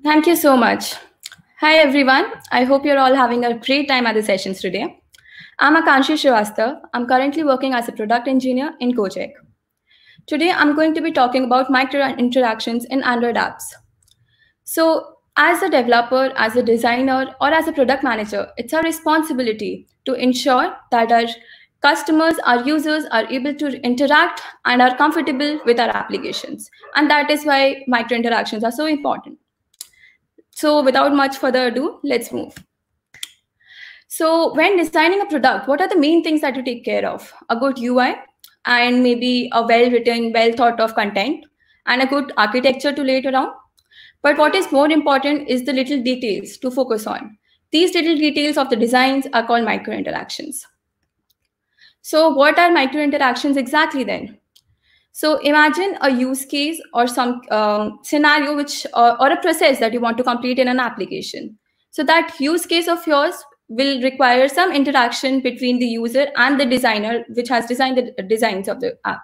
Thank you so much. Hi, everyone. I hope you're all having a great time at the sessions today. I'm Akanshi Srivastava. I'm currently working as a product engineer in Gojek. Today, I'm going to be talking about micro interactions in Android apps. So, as a developer, as a designer, or as a product manager, it's our responsibility to ensure that our customers, our users are able to interact and are comfortable with our applications. And that is why micro interactions are so important. So without much further ado, let's move. So when designing a product, what are the main things that you take care of? A good UI and maybe a well-written, well-thought-of content and a good architecture to lay it around. But what is more important is the little details to focus on. These little details of the designs are called micro interactions. So what are micro interactions exactly then? So imagine a use case or some scenario or a process that you want to complete in an application. So that use case of yours will require some interaction between the user and the designer, which has designed the designs of the app.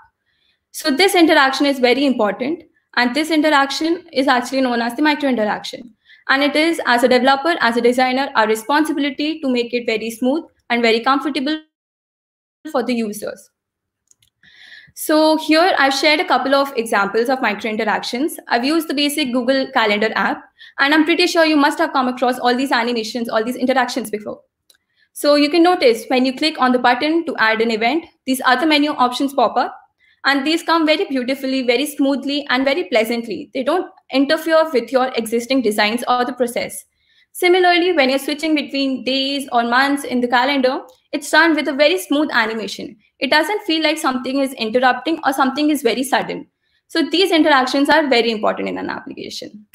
So this interaction is very important. And this interaction is actually known as the micro interaction. And it is, as a developer, as a designer, our responsibility to make it very smooth and very comfortable for the users. So here I've shared a couple of examples of micro interactions. I've used the basic Google Calendar app, and I'm pretty sure you must have come across all these animations, all these interactions before. So you can notice when you click on the button to add an event, these other menu options pop up, and these come very beautifully, very smoothly, and very pleasantly. They don't interfere with your existing designs or the process. Similarly, when you're switching between days or months in the calendar, it's done with a very smooth animation. It doesn't feel like something is interrupting or something is very sudden. So these interactions are very important in an application.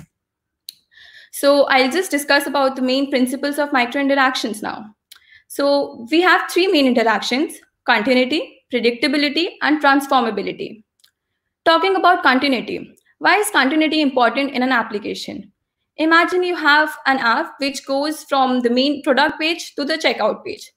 So I'll just discuss about the main principles of micro interactions now. So we have three main interactions: continuity, predictability, and transformability. Talking about continuity, why is continuity important in an application? Imagine you have an app which goes from the main product page to the checkout page.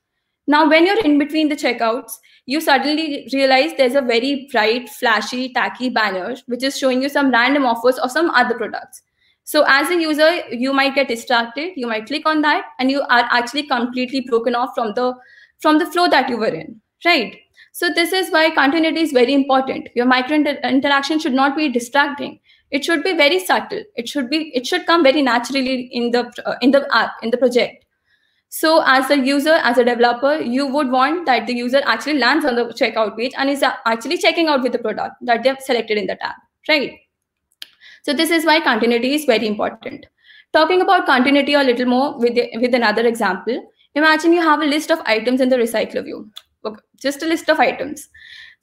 Now, when you're in between the checkouts, you suddenly realize there's a very bright, flashy, tacky banner which is showing you some random offers of some other products. So as a user, you might get distracted, you might click on that, and you are actually completely broken off from the flow that you were in, right? So this is why continuity is very important. Your micro interaction should not be distracting. It should be very subtle. It should come very naturally in the app, in the project. So as a user, as a developer, you would want that the user actually lands on the checkout page and is actually checking out with the product that they've selected in the tab, right? So this is why continuity is very important. Talking about continuity a little more with another example, imagine you have a list of items in the recycler view. Okay, just a list of items.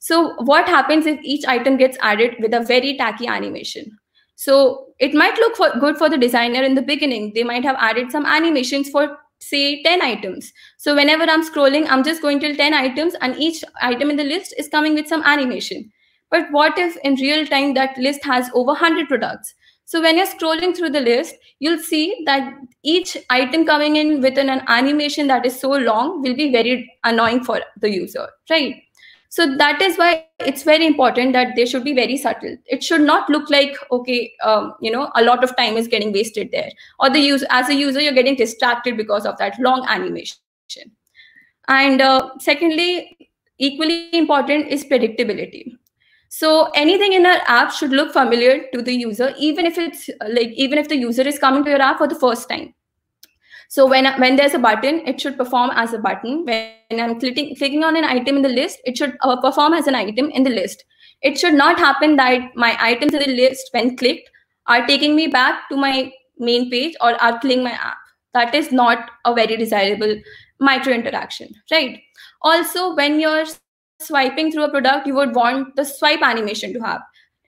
So what happens if each item gets added with a very tacky animation? So it might look good for the designer in the beginning. They might have added some animations for, say, 10 items. So whenever I'm scrolling, I'm just going till 10 items, and each item in the list is coming with some animation. But what if in real time that list has over 100 products? So when you're scrolling through the list, you'll see that each item coming in with an animation that is so long will be very annoying for the user, right? So that is why it's very important that they should be very subtle. It should not look like, okay, a lot of time is getting wasted there, or as a user, you're getting distracted because of that long animation. And secondly, equally important is predictability. So anything in our app should look familiar to the user, even if the user is coming to your app for the first time. So when there's a button, it should perform as a button. When I'm clicking on an item in the list, it should perform as an item in the list. It should not happen that my items in the list, when clicked, are taking me back to my main page or are killing my app. That is not a very desirable micro interaction, right? Also, when you're swiping through a product, you would want the swipe animation to have.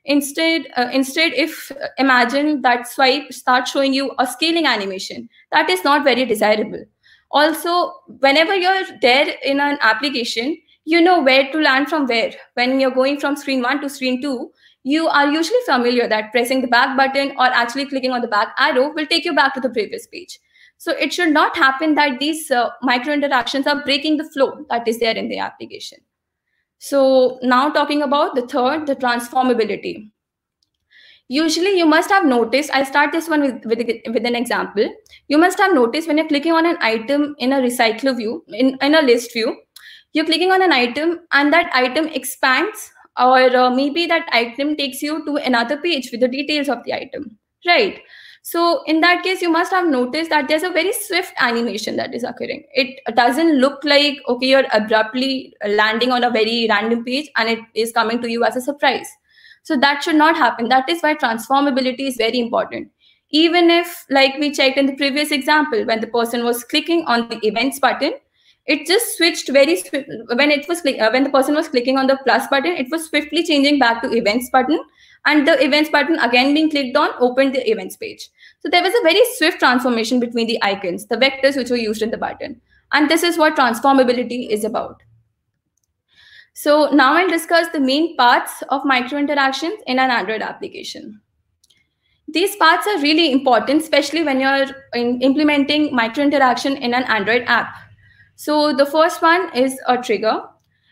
Instead, if imagine that swipe starts showing you a scaling animation, that is not very desirable. Also, whenever you're there in an application, you know where to land from where. When you're going from screen 1 to screen 2, you are usually familiar that pressing the back button or actually clicking on the back arrow will take you back to the previous page. So it should not happen that these micro interactions are breaking the flow that is there in the application. So now talking about the third, the transformability. Usually you must have noticed, I'll start this one with an example. You must have noticed when you're clicking on an item in a recycler view, in a list view, you're clicking on an item and that item expands, or maybe that item takes you to another page with the details of the item, right? So in that case, you must have noticed that there's a very swift animation that is occurring. It doesn't look like, okay, you're abruptly landing on a very random page and it is coming to you as a surprise. So that should not happen. That is why transformability is very important. Even if, like we checked in the previous example, when the person was clicking on the events button, it just switched very when it was when the person was clicking on the plus button, it was swiftly changing back to events button, and the events button again being clicked on opened the events page. So there was a very swift transformation between the icons, the vectors which were used in the button. And this is what transformability is about. So now I'll discuss the main parts of micro interactions in an Android application. These parts are really important, especially when you're implementing micro interaction in an Android app. So the first one is a trigger.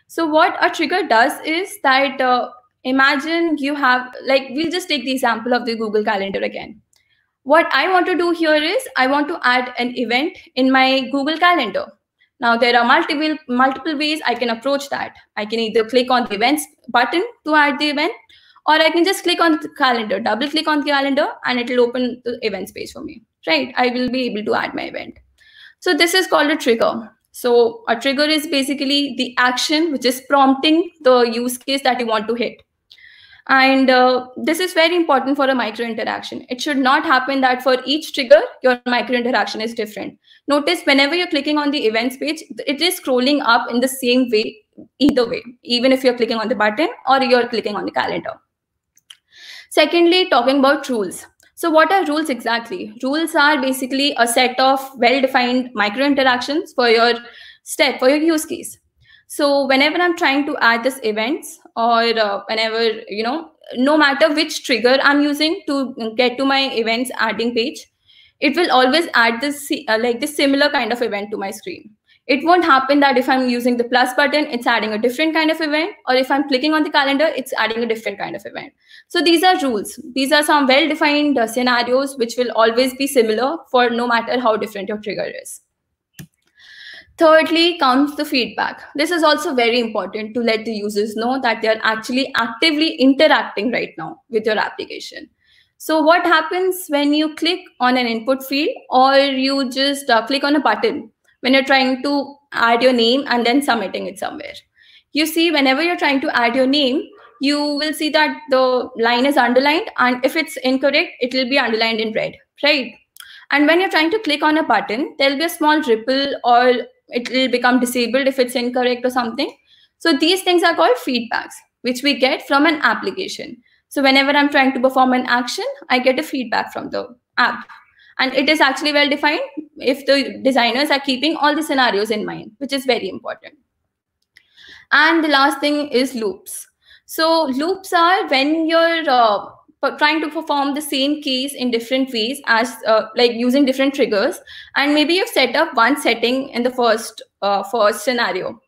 So what a trigger does is that imagine you have, like, we'll just take the example of the Google Calendar again. What I want to do here is I want to add an event in my Google Calendar. Now there are multiple ways I can approach that. I can either click on the events button to add the event, or I can just click on the calendar, double click on the calendar, and it will open the events page for me, right? I will be able to add my event. So this is called a trigger. So a trigger is basically the action which is prompting the use case that you want to hit. And this is very important for a micro interaction. It should not happen that for each trigger, your micro interaction is different. Notice whenever you're clicking on the events page, it is scrolling up in the same way, either way, even if you're clicking on the button or you're clicking on the calendar. Secondly, talking about rules. So what are rules exactly? Rules are basically a set of well-defined micro interactions for your step, for your use case. So whenever I'm trying to add this events, or whenever, no matter which trigger I'm using to get to my events adding page, it will always add this like this similar kind of event to my screen. It won't happen that if I'm using the plus button, it's adding a different kind of event, or if I'm clicking on the calendar, it's adding a different kind of event. So these are rules. These are some well-defined scenarios which will always be similar for no matter how different your trigger is. Thirdly comes the feedback. This is also very important to let the users know that they're actually actively interacting right now with your application. So what happens when you click on an input field, or you just click on a button when you're trying to add your name and then submitting it somewhere? You see, whenever you're trying to add your name, you will see that the line is underlined, and if it's incorrect, it will be underlined in red, right? And when you're trying to click on a button, there'll be a small ripple, or it will become disabled if it's incorrect or something. So these things are called feedbacks, which we get from an application. So whenever I'm trying to perform an action, I get a feedback from the app. And it is actually well defined if the designers are keeping all the scenarios in mind, which is very important. And the last thing is loops. So loops are when you're trying to perform the same case in different ways, as like using different triggers, and maybe you've set up one setting in the first scenario.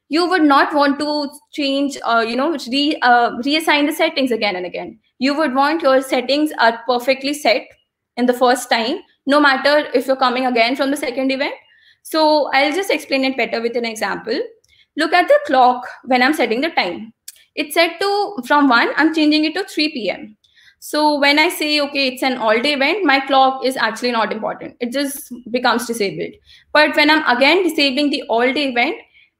You would not want to change, reassign the settings again and again. You would want your settings are perfectly set in the first time, no matter if you're coming again from the second event. So I'll just explain it better with an example. Look at the clock when I'm setting the time. It's set to from 1, I'm changing it to 3 p.m. So when I say, okay, it's an all-day event, my clock is actually not important. It just becomes disabled. But when I'm again disabling the all-day event,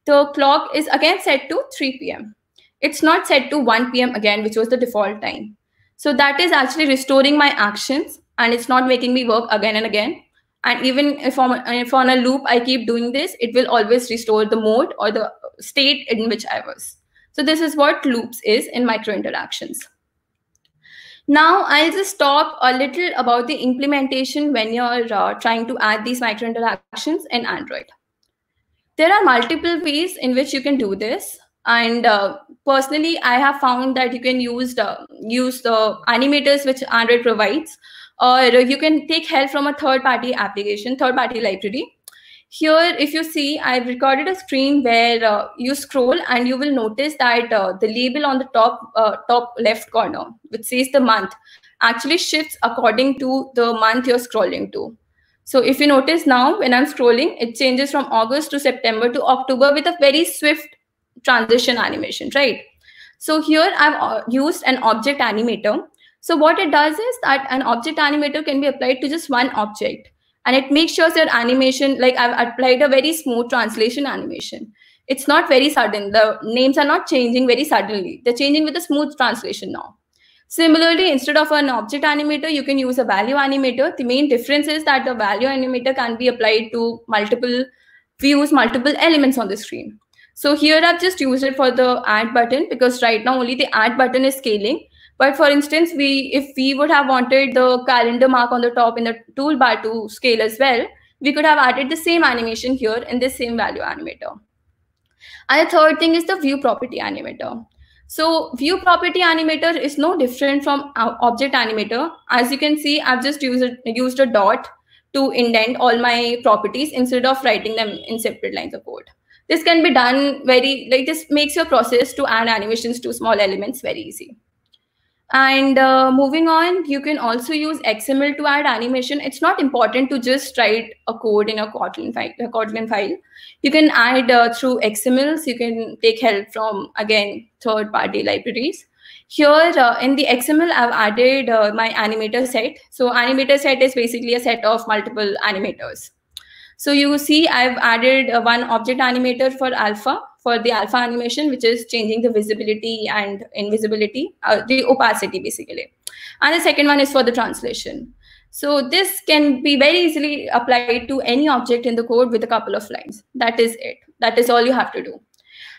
the clock is again set to 3 p.m. It's not set to 1 p.m. again, which was the default time. So that is actually restoring my actions, and it's not making me work again and again. And even if on a loop, I keep doing this, it will always restore the mode or the state in which I was. So this is what loops is in micro interactions. Now I'll just talk a little about the implementation when you're trying to add these micro interactions in Android. There are multiple ways in which you can do this. And personally, I have found that you can use the animators which Android provides, or you can take help from a third-party application, third-party library. Here, if you see, I've recorded a screen where you scroll and you will notice that the label on the top left corner, which says the month, actually shifts according to the month you're scrolling to. So if you notice now, when I'm scrolling, it changes from August to September to October with a very swift transition animation, right? So here I've used an object animator. So what it does is that an object animator can be applied to just one object. And it makes sure that animation, like I've applied a very smooth translation animation. It's not very sudden. The names are not changing very suddenly. They're changing with a smooth translation now. Similarly, instead of an object animator, you can use a value animator. The main difference is that the value animator can be applied to multiple views, multiple elements on the screen. So here I've just used it for the add button because right now only the add button is scaling. But for instance, if we would have wanted the calendar mark on the top in the toolbar to scale as well, we could have added the same animation here in this same value animator. And the third thing is the view property animator. So view property animator is no different from object animator. As you can see, I've just used a dot to indent all my properties instead of writing them in separate lines of code. This can be done this makes your process to add animations to small elements very easy. And moving on, you can also use XML to add animation. It's not important to just write a code in a Kotlin file. You can add through XMLs. You can take help from, again, third-party libraries. Here in the XML, I've added my animator set. So animator set is basically a set of multiple animators. So you see I've added one object animator for the alpha animation, which is changing the visibility and invisibility, the opacity basically. And the second one is for the translation. So this can be very easily applied to any object in the code with a couple of lines. That is it. That is all you have to do.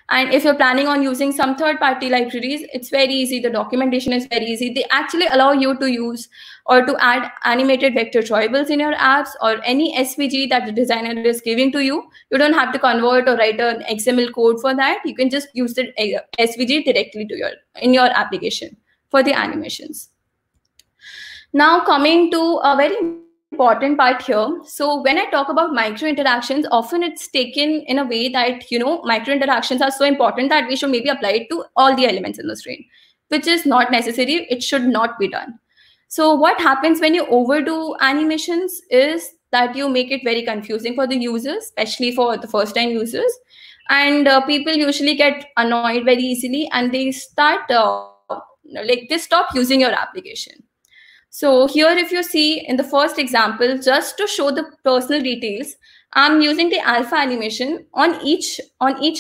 And if you're planning on using some third-party libraries, it's very easy. The documentation is very easy. They actually allow you to use or to add animated vector jowables in your apps or any SVG that the designer is giving to you. You don't have to convert or write an XML code for that. You can just use the SVG directly in your application for the animations. Now coming to a very important part here. So when I talk about micro interactions, often it's taken in a way that, micro interactions are so important that we should maybe apply it to all the elements in the screen, which is not necessary. It should not be done. So what happens when you overdo animations is that you make it very confusing for the users, especially for the first-time users. And people usually get annoyed very easily and they start, they stop using your application. So here, if you see in the first example, just to show the personal details, I'm using the alpha animation on each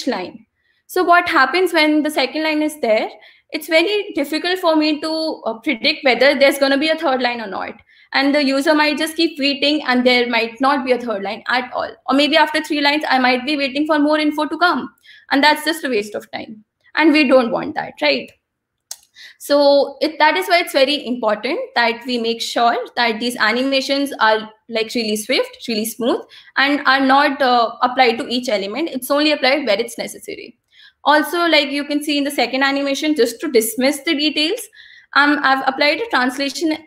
line. So what happens when the second line is there? It's very difficult for me to predict whether there's going to be a third line or not. And the user might just keep waiting and there might not be a third line at all. Or maybe after 3 lines, I might be waiting for more info to come. And that's just a waste of time. And we don't want that, right? So that is why it's very important that we make sure that these animations are really swift, really smooth, and are not applied to each element. It's only applied where it's necessary. Also, you can see in the second animation, just to dismiss the details, I've applied a translation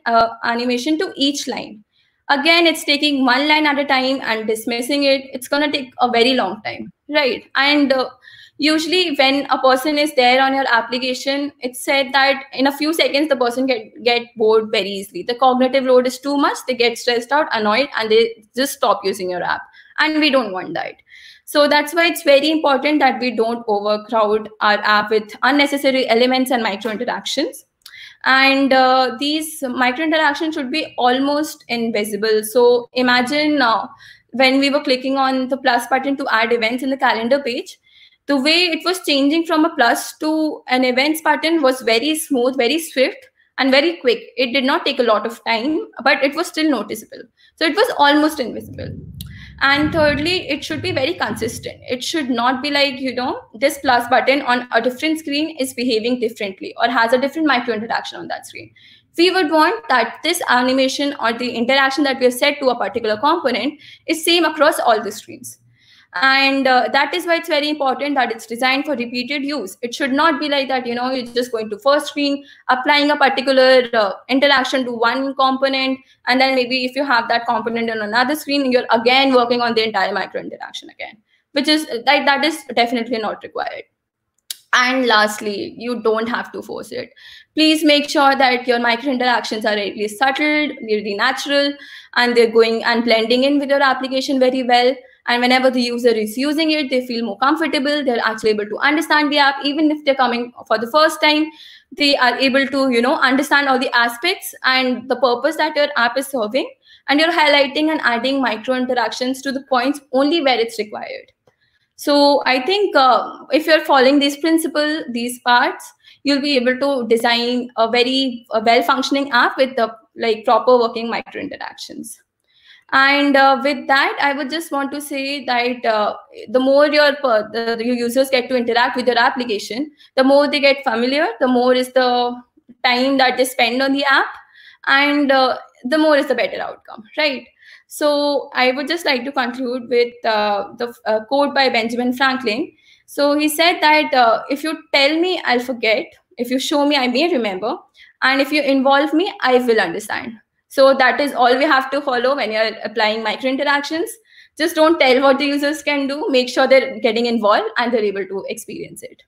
animation to each line. Again, it's taking one line at a time and dismissing it. It's going to take a very long time, right? And usually when a person is there on your application, it's said that in a few seconds, the person get bored very easily. The cognitive load is too much. They get stressed out, annoyed, and they just stop using your app. And we don't want that. So that's why it's very important that we don't overcrowd our app with unnecessary elements and micro interactions. And these micro interactions should be almost invisible. So imagine when we were clicking on the plus button to add events in the calendar page, the way it was changing from a plus to an events button was very smooth, very swift, and very quick. It did not take a lot of time, but it was still noticeable. So it was almost invisible. And thirdly, it should be very consistent. It should not be like, this plus button on a different screen is behaving differently or has a different micro interaction on that screen. We would want that this animation or the interaction that we have set to a particular component is same across all the screens. And that is why it's very important that it's designed for repeated use. It should not be like that, you're just going to first screen, applying a particular interaction to one component, and then maybe if you have that component on another screen, you're again working on the entire micro interaction again, which is that is definitely not required. And lastly, you don't have to force it. Please make sure that your micro interactions are really subtle, really natural, and they're going and blending in with your application very well. And whenever the user is using it, they feel more comfortable. They're actually able to understand the app. Even if they're coming for the first time, they are able to, understand all the aspects and the purpose that your app is serving. And you're highlighting and adding micro interactions to the points only where it's required. So I think if you're following this principle, these parts, you'll be able to design a very well-functioning app with the proper working micro interactions. And with that, I would just want to say that the more your users get to interact with your application, the more they get familiar, the more is the time that they spend on the app, and the more is the better outcome, right? So I would just like to conclude with the quote by Benjamin Franklin. So he said that if you tell me, I'll forget. If you show me, I may remember. And if you involve me, I will understand. So that is all we have to follow when you're applying micro interactions. Just don't tell what the users can do. Make sure they're getting involved and they're able to experience it.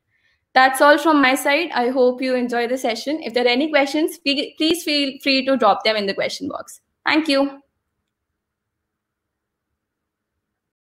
That's all from my side. I hope you enjoy the session. If there are any questions, please feel free to drop them in the question box. Thank you.